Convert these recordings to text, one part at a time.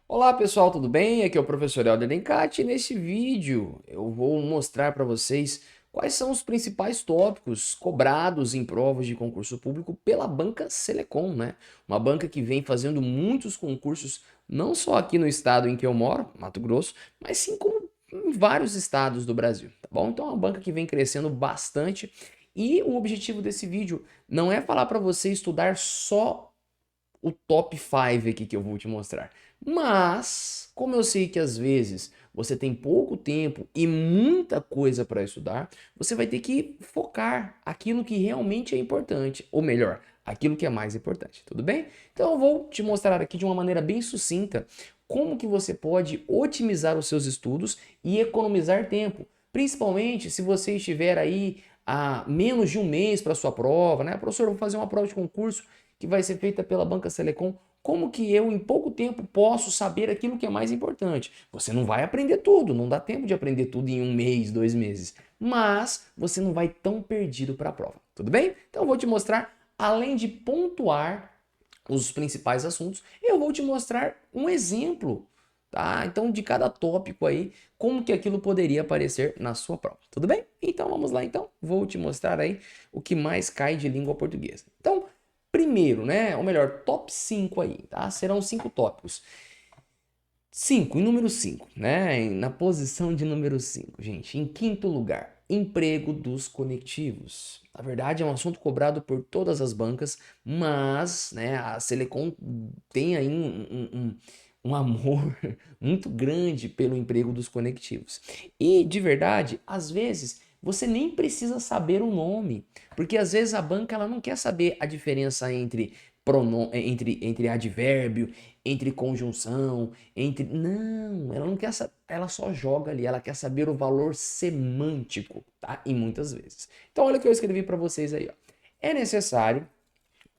Olá pessoal, tudo bem? Aqui é o professor Helder Dencati e neste vídeo eu vou mostrar para vocês quais são os principais tópicos cobrados em provas de concurso público pela banca Selecom, né? Uma banca que vem fazendo muitos concursos, não só aqui no estado em que eu moro, Mato Grosso, mas sim como em vários estados do Brasil, tá bom? Então é uma banca que vem crescendo bastante e o objetivo desse vídeo não é falar para você estudar só o top 5 aqui que eu vou te mostrar. Mas, como eu sei que às vezes você tem pouco tempo e muita coisa para estudar, você vai ter que focar aquilo que realmente é importante, ou melhor, aquilo que é mais importante, tudo bem? Então eu vou te mostrar aqui de uma maneira bem sucinta como que você pode otimizar os seus estudos e economizar tempo, principalmente se você estiver aí a menos de um mês para sua prova, né? Professor, eu vou fazer uma prova de concurso que vai ser feita pela Banca Selecom, como que eu, em pouco tempo, posso saber aquilo que é mais importante? Você não vai aprender tudo, não dá tempo de aprender tudo em um mês, 2 meses, mas você não vai tão perdido para a prova, tudo bem? Então eu vou te mostrar, além de pontuar os principais assuntos, eu vou te mostrar um exemplo, tá? Então de cada tópico aí, como que aquilo poderia aparecer na sua prova, tudo bem? Então vamos lá então, vou te mostrar aí o que mais cai de língua portuguesa. Então, primeiro, né? Ou melhor, top 5 aí, tá? Serão 5 tópicos. 5, em número 5, né? Na posição de número 5, gente. Em quinto lugar, emprego dos conectivos. Na verdade, é um assunto cobrado por todas as bancas, mas, né, a Selecom tem aí um amor muito grande pelo emprego dos conectivos. E, de verdade, às vezes, você nem precisa saber o nome, porque às vezes a banca ela não quer saber a diferença entre entre advérbio, entre conjunção, entre. Não, ela não quer saber. Ela só joga ali, ela quer saber o valor semântico, tá? E muitas vezes. Então, olha o que eu escrevi para vocês aí, ó. É necessário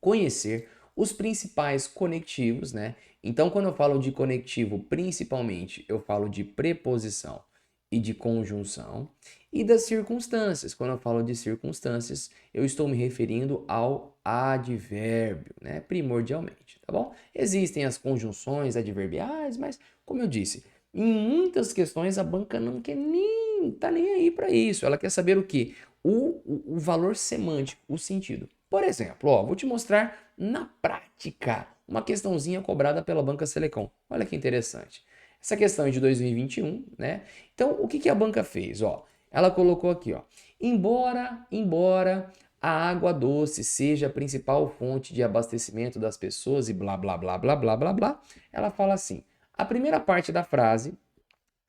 conhecer os principais conectivos, né? Então, quando eu falo de conectivo, principalmente, eu falo de preposição e de conjunção e das circunstâncias. Quando eu falo de circunstâncias, eu estou me referindo ao advérbio, né? Primordialmente, tá bom? Existem as conjunções adverbiais, mas como eu disse, em muitas questões a banca não quer nem tá nem aí para isso. Ela quer saber o quê? O valor semântico, o sentido. Por exemplo, ó, vou te mostrar na prática uma questãozinha cobrada pela Banca Selecom. Olha que interessante. Essa questão é de 2021, né? Então, o que que a banca fez? Ó, ela colocou aqui, ó. Embora a água doce seja a principal fonte de abastecimento das pessoas e blá blá blá blá blá blá blá, ela fala assim: a primeira parte da frase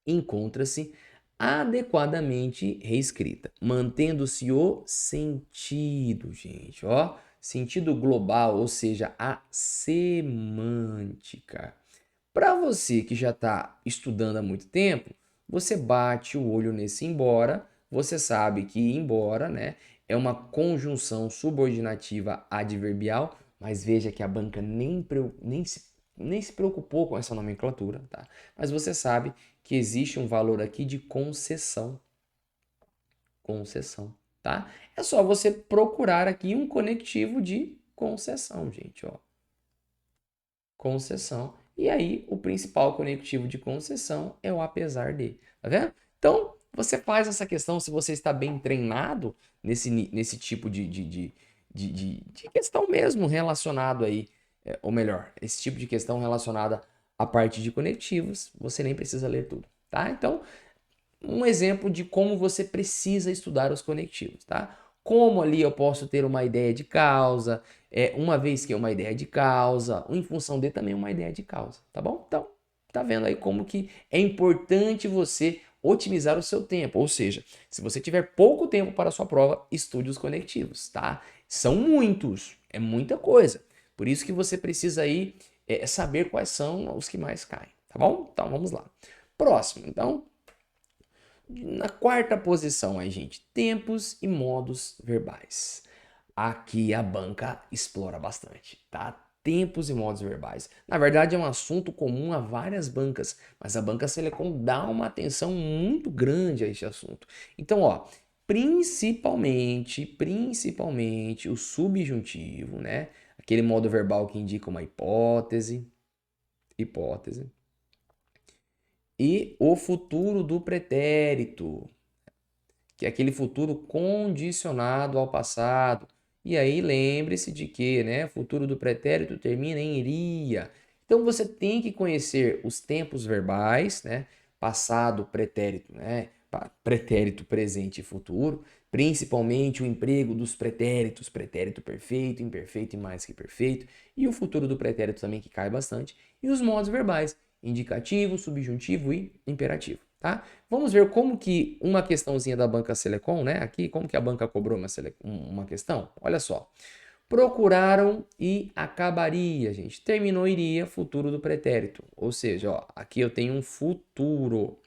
encontra-se adequadamente reescrita, mantendo-se o sentido, gente, ó, sentido global, ou seja, a semântica. Para você que já está estudando há muito tempo, você bate o olho nesse embora, você sabe que embora, né, é uma conjunção subordinativa adverbial, mas veja que a banca nem se preocupou com essa nomenclatura, tá? Mas você sabe que existe um valor aqui de concessão, concessão, tá? É só você procurar aqui um conectivo de concessão, gente, ó, concessão. E aí, o principal conectivo de concessão é o apesar de. Tá vendo? Então, você faz essa questão se você está bem treinado nesse tipo de questão mesmo relacionado aí, ou melhor, esse tipo de questão relacionada à parte de conectivos, você nem precisa ler tudo, tá? Então, um exemplo de como você precisa estudar os conectivos, tá? Como ali eu posso ter uma ideia de causa, uma vez que é uma ideia de causa, em função de também uma ideia de causa, tá bom? Então, tá vendo aí como que é importante você otimizar o seu tempo, ou seja, se você tiver pouco tempo para a sua prova, estude os conectivos, tá? São muitos, é muita coisa. Por isso que você precisa aí saber quais são os que mais caem, tá bom? Então vamos lá. Próximo, então, na quarta posição aí, gente, tempos e modos verbais. Aqui a banca explora bastante, tá? Tempos e modos verbais. Na verdade, é um assunto comum a várias bancas, mas a banca Selecom dá uma atenção muito grande a este assunto. Então, ó, principalmente o subjuntivo, né? Aquele modo verbal que indica uma hipótese, e o futuro do pretérito, que é aquele futuro condicionado ao passado. E aí lembre-se de que, né, o futuro do pretérito termina em iria. Então você tem que conhecer os tempos verbais, né, passado, pretérito, né, pretérito, presente e futuro, principalmente o emprego dos pretéritos, pretérito perfeito, imperfeito e mais que perfeito, e o futuro do pretérito também que cai bastante, e os modos verbais, indicativo, subjuntivo e imperativo, tá? Vamos ver como que uma questãozinha da banca Selecom, né? Aqui, como que a banca cobrou uma questão? Olha só. Procuraram e acabaria, gente. Terminou, iria, futuro do pretérito. Ou seja, ó, aqui eu tenho um futuro.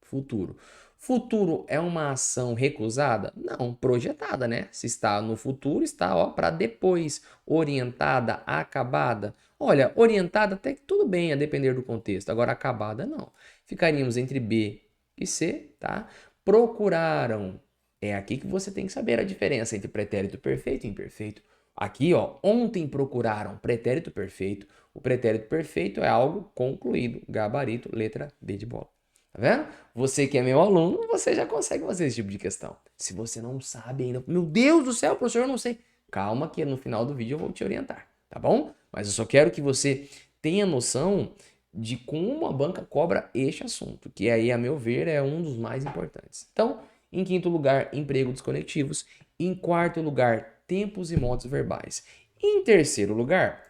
Futuro. Futuro é uma ação recusada? Não, projetada, né? Se está no futuro, está, ó, para depois. Orientada, acabada. Olha, orientada até que tudo bem, a depender do contexto. Agora, acabada, não. Ficaríamos entre B e C, tá? Procuraram. É aqui que você tem que saber a diferença entre pretérito perfeito e imperfeito. Aqui, ó, ontem procuraram pretérito perfeito. O pretérito perfeito é algo concluído. Gabarito, letra B de bola. Tá vendo? Você que é meu aluno, você já consegue fazer esse tipo de questão. Se você não sabe ainda, meu Deus do céu, professor, eu não sei. Calma que no final do vídeo eu vou te orientar, tá bom? Mas eu só quero que você tenha noção de como a banca cobra este assunto, que aí, a meu ver, é um dos mais importantes. Então, em quinto lugar, emprego dos conectivos. Em quarto lugar, tempos e modos verbais. Em terceiro lugar,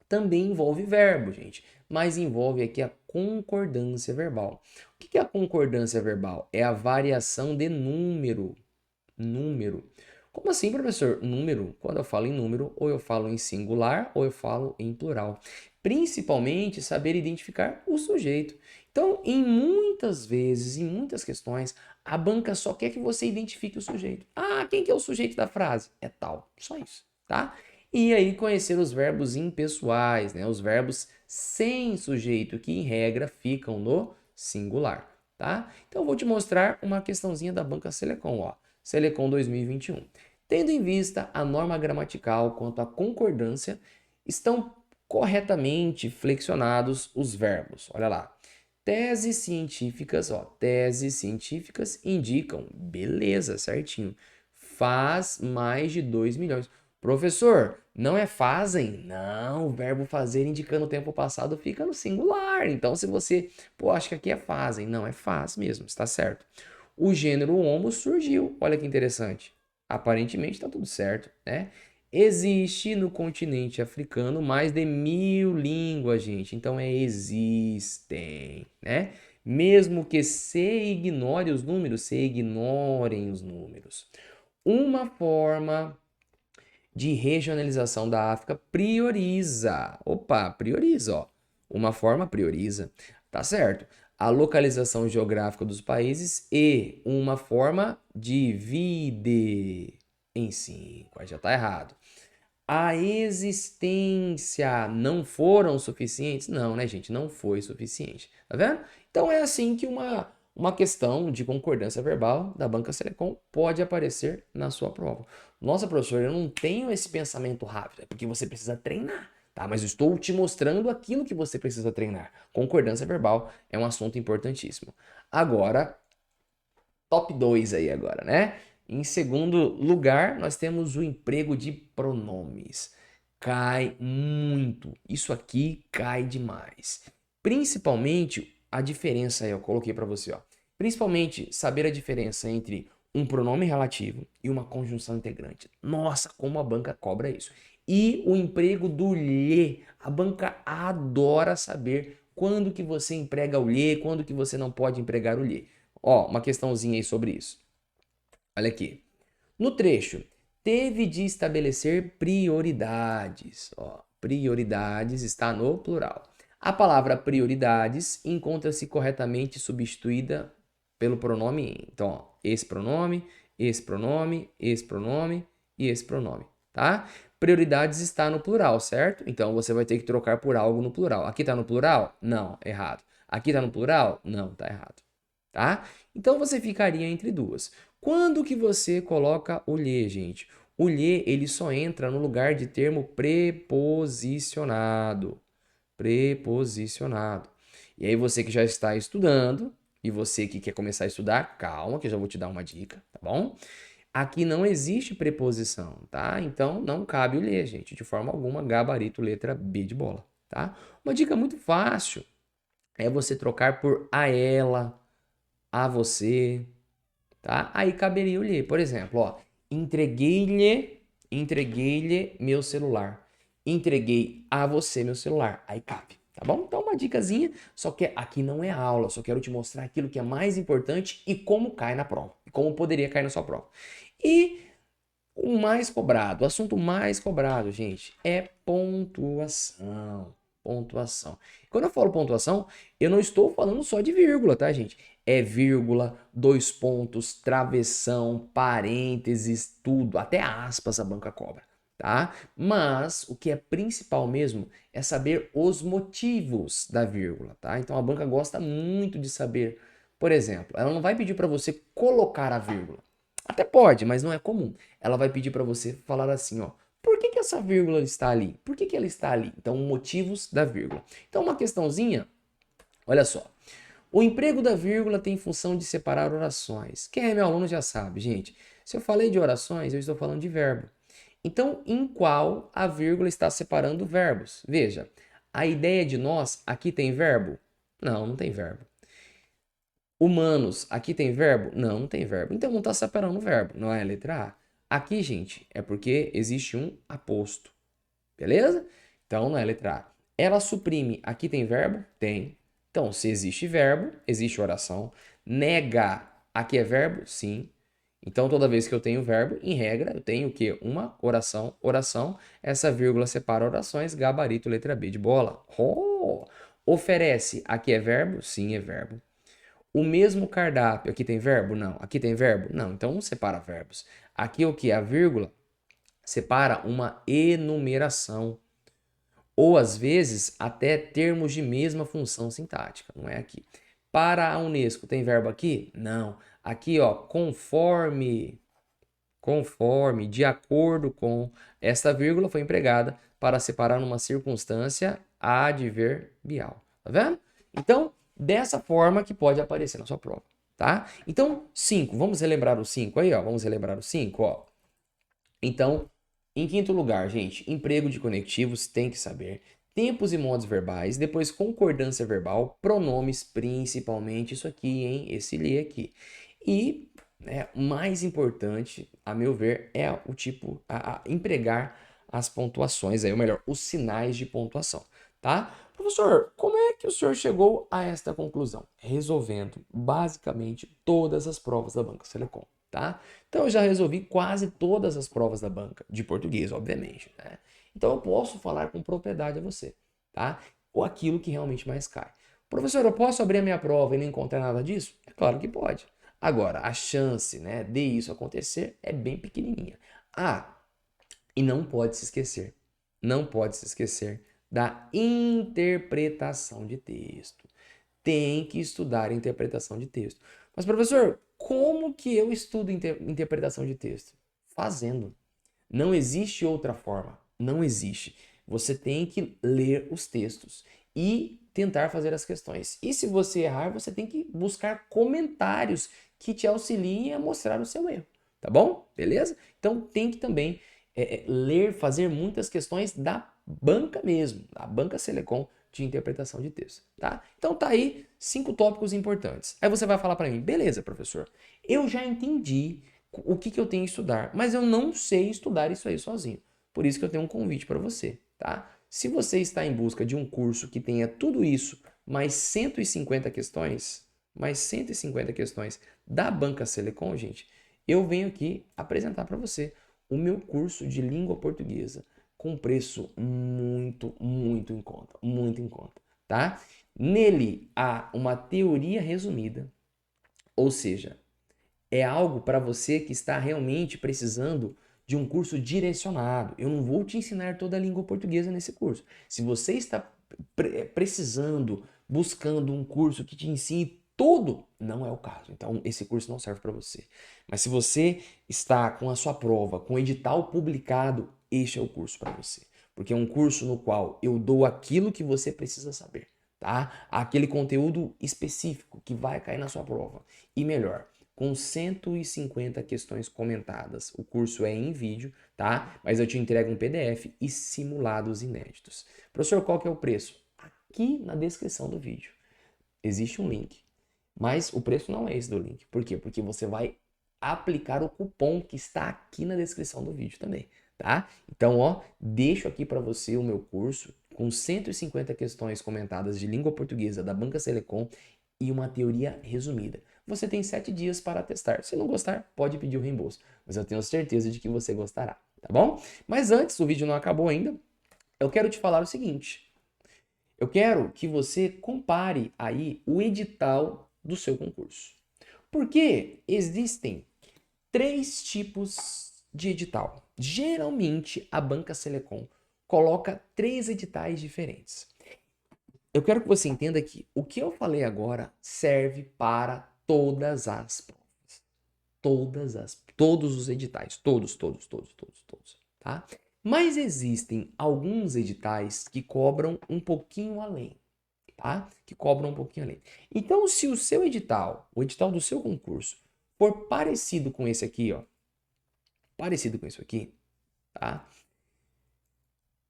também envolve verbo, gente, mas envolve aqui a concordância verbal. O que é a concordância verbal? É a variação de número. Número. Como assim, professor? Número. Quando eu falo em número, ou eu falo em singular, ou eu falo em plural. Principalmente saber identificar o sujeito. Então, em muitas vezes, em muitas questões, a banca só quer que você identifique o sujeito. Ah, quem que é o sujeito da frase? É tal. Só isso, tá? E aí conhecer os verbos impessoais, né? Os verbos sem sujeito, que em regra ficam no singular, tá? Então eu vou te mostrar uma questãozinha da banca Selecom, ó. Selecom 2021. Tendo em vista a norma gramatical quanto à concordância, estão corretamente flexionados os verbos. Olha lá. Teses científicas, ó, teses científicas indicam, beleza, certinho. Faz mais de 2 milhões. Professor, não é fazem? Não, o verbo fazer indicando o tempo passado fica no singular. Então, se você, pô, acho que aqui é fazem. Não, é faz mesmo, está certo. O gênero homo surgiu. Olha que interessante. Aparentemente está tudo certo, né? Existe no continente africano mais de 1.000 línguas, gente. Então é existem, né? Mesmo que se ignore os números, se ignorem os números. Uma forma de regionalização da África prioriza. Opa, prioriza, ó. Uma forma prioriza. Tá certo. A localização geográfica dos países e uma forma divide em 5. Aí já tá errado. A existência não foram suficientes? Não, né, gente? Não foi suficiente. Tá vendo? Então é assim que uma questão de concordância verbal da banca Selecom pode aparecer na sua prova. Nossa, professor, eu não tenho esse pensamento rápido. É porque você precisa treinar, tá? Mas eu estou te mostrando aquilo que você precisa treinar. Concordância verbal é um assunto importantíssimo. Agora, top 2 aí agora, né? Em segundo lugar, nós temos o emprego de pronomes. Cai muito. Isso aqui cai demais. Principalmente a diferença aí, eu coloquei para você, ó. Principalmente saber a diferença entre um pronome relativo e uma conjunção integrante. Nossa, como a banca cobra isso. E o emprego do lhe. A banca adora saber quando que você emprega o lhe, quando que você não pode empregar o lhe. Ó, uma questãozinha aí sobre isso. Olha aqui. No trecho, teve de estabelecer prioridades. Ó, prioridades está no plural. A palavra prioridades encontra-se corretamente substituída pelo pronome em. Então, ó, esse pronome, esse pronome, esse pronome e esse pronome, tá? Prioridades está no plural, certo? Então você vai ter que trocar por algo no plural. Aqui está no plural? Não, errado. Aqui está no plural? Não, tá errado, tá? Então você ficaria entre duas. Quando que você coloca o lhe, gente? O lhe, ele só entra no lugar de termo preposicionado. Preposicionado. E aí você que já está estudando e você que quer começar a estudar, calma que eu já vou te dar uma dica, tá bom? Aqui não existe preposição, tá? Então não cabe o ler, gente, de forma alguma, gabarito, letra B de bola, tá? Uma dica muito fácil é você trocar por a ela, a você, tá? Aí caberia o ler. Por exemplo, ó, entreguei-lhe meu celular. Entreguei a você meu celular. Aí cabe, tá bom? Então uma dicasinha, só que aqui não é aula, só quero te mostrar aquilo que é mais importante e como cai na prova, e como poderia cair na sua prova. E o mais cobrado, o assunto mais cobrado, gente, é pontuação. Pontuação. Quando eu falo pontuação, eu não estou falando só de vírgula, tá, gente? É vírgula, dois pontos, travessão, parênteses, tudo, até aspas a banca cobra, tá? Mas o que é principal mesmo é saber os motivos da vírgula, tá? Então a banca gosta muito de saber, por exemplo, ela não vai pedir para você colocar a vírgula. Até pode, mas não é comum. Ela vai pedir para você falar assim, ó. Por que que essa vírgula está ali? Por que que ela está ali? Então, motivos da vírgula. Então, uma questãozinha, olha só. O emprego da vírgula tem função de separar orações. Quem é meu aluno já sabe, gente. Se eu falei de orações, eu estou falando de verbo. Então, em qual a vírgula está separando verbos? Veja, a ideia de nós, aqui tem verbo? Não, não tem verbo. Humanos, aqui tem verbo? Não, não tem verbo. Então não está separando o verbo, não é a letra A. Aqui, gente, é porque existe um aposto. Beleza? Então não é a letra A. Ela suprime, aqui tem verbo? Tem. Então, se existe verbo, existe oração. Nega, aqui é verbo? Sim. Então, toda vez que eu tenho verbo, em regra, eu tenho o quê? Uma oração, oração. Essa vírgula separa orações, gabarito, letra B de bola. Oh! Oferece, aqui é verbo? Sim, é verbo. O mesmo cardápio, aqui tem verbo? Não. Aqui tem verbo? Não. Então não separa verbos. Aqui o que? A vírgula separa uma enumeração. Ou às vezes até termos de mesma função sintática. Não é aqui. Para a Unesco, tem verbo aqui? Não. Aqui, ó, conforme, conforme, de acordo com. Esta vírgula foi empregada para separar uma circunstância adverbial. Tá vendo? Então, dessa forma que pode aparecer na sua prova, tá? Então, 5, vamos relembrar o 5 aí, ó. Vamos relembrar o 5, ó. Então, em quinto lugar, gente, emprego de conectivos tem que saber. Tempos e modos verbais, depois concordância verbal, pronomes, principalmente isso aqui, hein? Esse li aqui. E, né, mais importante, a meu ver, é o tipo, a empregar as pontuações, aí, ou melhor, os sinais de pontuação, tá? Professor, como é que o senhor chegou a esta conclusão? Resolvendo basicamente todas as provas da Banca Selecom, tá? Então eu já resolvi quase todas as provas da banca, de português, obviamente, né? Então eu posso falar com propriedade a você, tá? Ou aquilo que realmente mais cai. Professor, eu posso abrir a minha prova e não encontrar nada disso? É claro que pode. Agora, a chance, né, de isso acontecer é bem pequenininha. Ah, e não pode se esquecer, não pode se esquecer da interpretação de texto. Tem que estudar interpretação de texto. Mas, professor, como que eu estudo interpretação de texto? Fazendo. Não existe outra forma. Não existe. Você tem que ler os textos e tentar fazer as questões. E se você errar, você tem que buscar comentários que te auxiliem a mostrar o seu erro. Tá bom? Beleza? Então tem que também ler, fazer muitas questões da banca mesmo, da banca Selecom de interpretação de texto, tá? Então tá aí 5 tópicos importantes. Aí você vai falar para mim, beleza, professor, eu já entendi o que eu tenho que estudar, mas eu não sei estudar isso aí sozinho. Por isso que eu tenho um convite para você, tá? Se você está em busca de um curso que tenha tudo isso, mais 150 questões da Banca Selecom, gente, eu venho aqui apresentar para você o meu curso de língua portuguesa com preço muito, muito em conta, tá? Nele há uma teoria resumida, ou seja, é algo para você que está realmente precisando de um curso direcionado. Eu não vou te ensinar toda a língua portuguesa nesse curso. Se você está precisando, buscando um curso que te ensine tudo, não é o caso. Então, esse curso não serve para você. Mas se você está com a sua prova, com o edital publicado, este é o curso para você. Porque é um curso no qual eu dou aquilo que você precisa saber, tá? Aquele conteúdo específico que vai cair na sua prova. E melhor, com 150 questões comentadas. O curso é em vídeo, tá? Mas eu te entrego um PDF e simulados inéditos. Professor, qual que é o preço? Aqui na descrição do vídeo existe um link, mas o preço não é esse do link. Por quê? Porque você vai aplicar o cupom que está aqui na descrição do vídeo também, tá? Então, ó, deixo aqui para você o meu curso com 150 questões comentadas de língua portuguesa da Banca Selecom e uma teoria resumida. Você tem 7 dias para testar. Se não gostar, pode pedir o reembolso, mas eu tenho certeza de que você gostará, tá bom? Mas antes, o vídeo não acabou ainda, eu quero te falar o seguinte. Eu quero que você compare aí o edital do seu concurso. Porque existem 3 tipos de edital. Geralmente, a Banca Selecom coloca 3 editais diferentes. Eu quero que você entenda que o que eu falei agora serve para todas as provas. Todos os editais. Todos, tá? Mas existem alguns editais que cobram um pouquinho além, tá? Que cobram um pouquinho além. Então, se o seu edital, o edital do seu concurso, for parecido com esse aqui, ó, parecido com isso aqui, tá?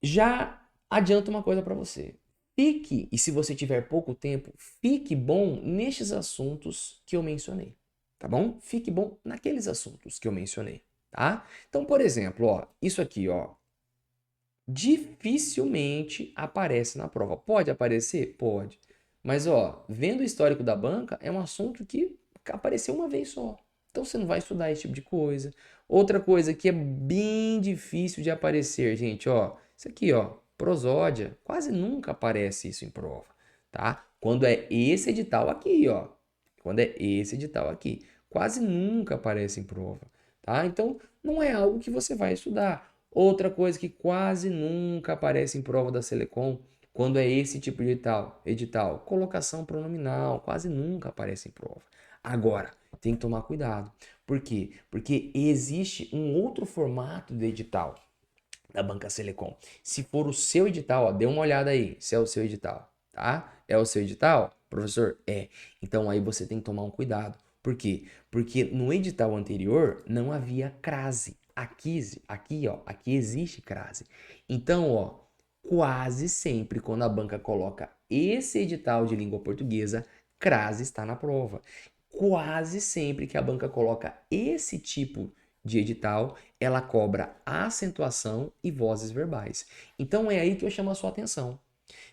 Já adianta uma coisa para você. Fique, e se você tiver pouco tempo, fique bom nestes assuntos que eu mencionei, tá bom? Fique bom naqueles assuntos que eu mencionei, tá? Então, por exemplo, ó, isso aqui, ó, dificilmente aparece na prova. Pode aparecer? Pode. Mas, ó, vendo o histórico da banca, é um assunto que apareceu uma vez só. Então você não vai estudar esse tipo de coisa. Outra coisa que é bem difícil de aparecer, gente, ó, isso aqui, ó, prosódia, quase nunca aparece isso em prova, tá? Quando é esse edital aqui, ó, quando é esse edital aqui, quase nunca aparece em prova, tá? Então não é algo que você vai estudar. Outra coisa que quase nunca aparece em prova da Selecom, quando é esse tipo de edital, colocação pronominal, quase nunca aparece em prova. Agora, tem que tomar cuidado. Por quê? Porque existe um outro formato de edital da Banca Selecom. Se for o seu edital, ó, dê uma olhada aí, se é o seu edital, tá? É o seu edital? Professor, é. Então aí você tem que tomar um cuidado. Por quê? Porque no edital anterior não havia crase. Aqui, ó, aqui existe crase. Então, ó, quase sempre quando a banca coloca esse edital de língua portuguesa, crase está na prova. Quase sempre que a banca coloca esse tipo de edital, ela cobra acentuação e vozes verbais. Então é aí que eu chamo a sua atenção.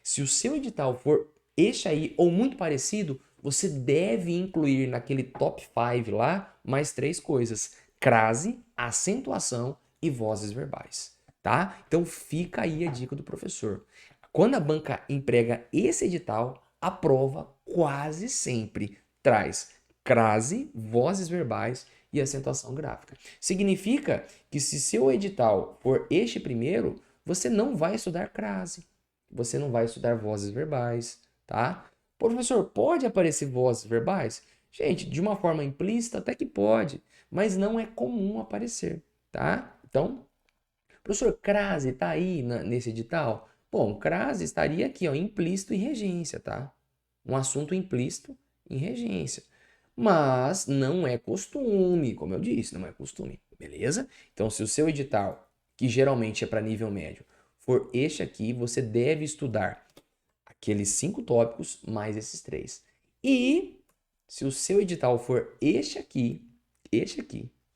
Se o seu edital for este aí ou muito parecido, você deve incluir naquele top 5 lá mais 3 coisas: crase, acentuação e vozes verbais, tá? Então fica aí a dica do professor. Quando a banca emprega esse edital, a prova quase sempre traz crase, vozes verbais e acentuação gráfica. Significa que se seu edital for este primeiro, você não vai estudar crase, você não vai estudar vozes verbais, tá? Professor, pode aparecer vozes verbais? Gente, de uma forma implícita até que pode, mas não é comum aparecer, tá? Então, professor, crase tá aí nesse edital? Bom, crase estaria aqui, ó, implícito em regência, tá? Um assunto implícito em regência. Mas não é costume, como eu disse, não é costume, beleza? Então, se o seu edital, que geralmente é para nível médio, for este aqui, você deve estudar aqueles 5 tópicos mais esses 3. E se o seu edital for este aqui,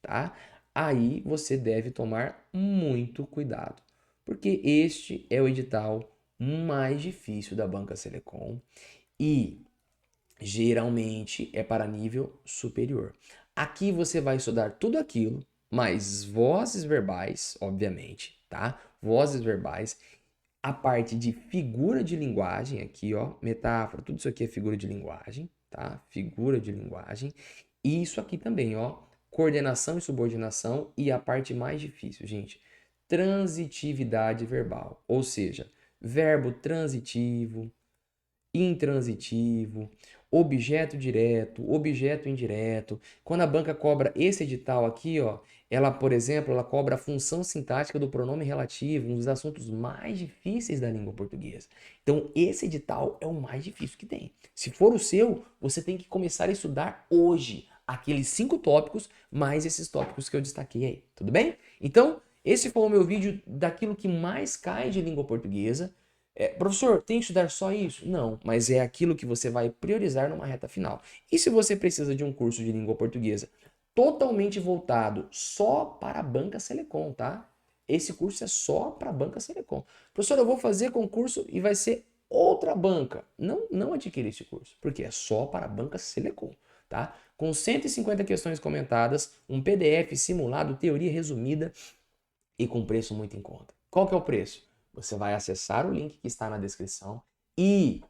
tá? Aí você deve tomar muito cuidado, porque este é o edital mais difícil da Banca Selecom e geralmente é para nível superior. Aqui você vai estudar tudo aquilo, mais vozes verbais, obviamente, tá? Vozes verbais, a parte de figura de linguagem aqui, ó, metáfora, tudo isso aqui é figura de linguagem, tá? Figura de linguagem. E isso aqui também, ó, coordenação e subordinação e a parte mais difícil, gente, transitividade verbal, ou seja, verbo transitivo, intransitivo, objeto direto, objeto indireto. Quando a banca cobra esse edital aqui, ó, ela, por exemplo, ela cobra a função sintática do pronome relativo, um dos assuntos mais difíceis da língua portuguesa. Então, esse edital é o mais difícil que tem. Se for o seu, você tem que começar a estudar hoje aqueles 5 tópicos, mais esses tópicos que eu destaquei aí, tudo bem? Então, esse foi o meu vídeo daquilo que mais cai de língua portuguesa. Professor, tem que estudar só isso? Não, mas é aquilo que você vai priorizar numa reta final. E se você precisa de um curso de língua portuguesa totalmente voltado só para a Banca Selecom, tá? Esse curso é só para a Banca Selecom. Professor, eu vou fazer concurso e vai ser outra banca. Não adquira esse curso, porque é só para a Banca Selecom, tá? Com 150 questões comentadas, um PDF simulado, teoria resumida e com preço muito em conta. Qual que é o preço? Você vai acessar o link que está na descrição e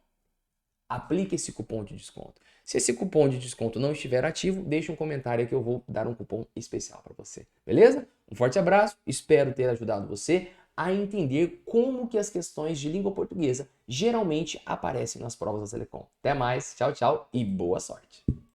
aplique esse cupom de desconto. Se esse cupom de desconto não estiver ativo, deixe um comentário que eu vou dar um cupom especial para você. Beleza? Um forte abraço, espero ter ajudado você a entender como que as questões de língua portuguesa geralmente aparecem nas provas da Selecom. Até mais, tchau, tchau e boa sorte!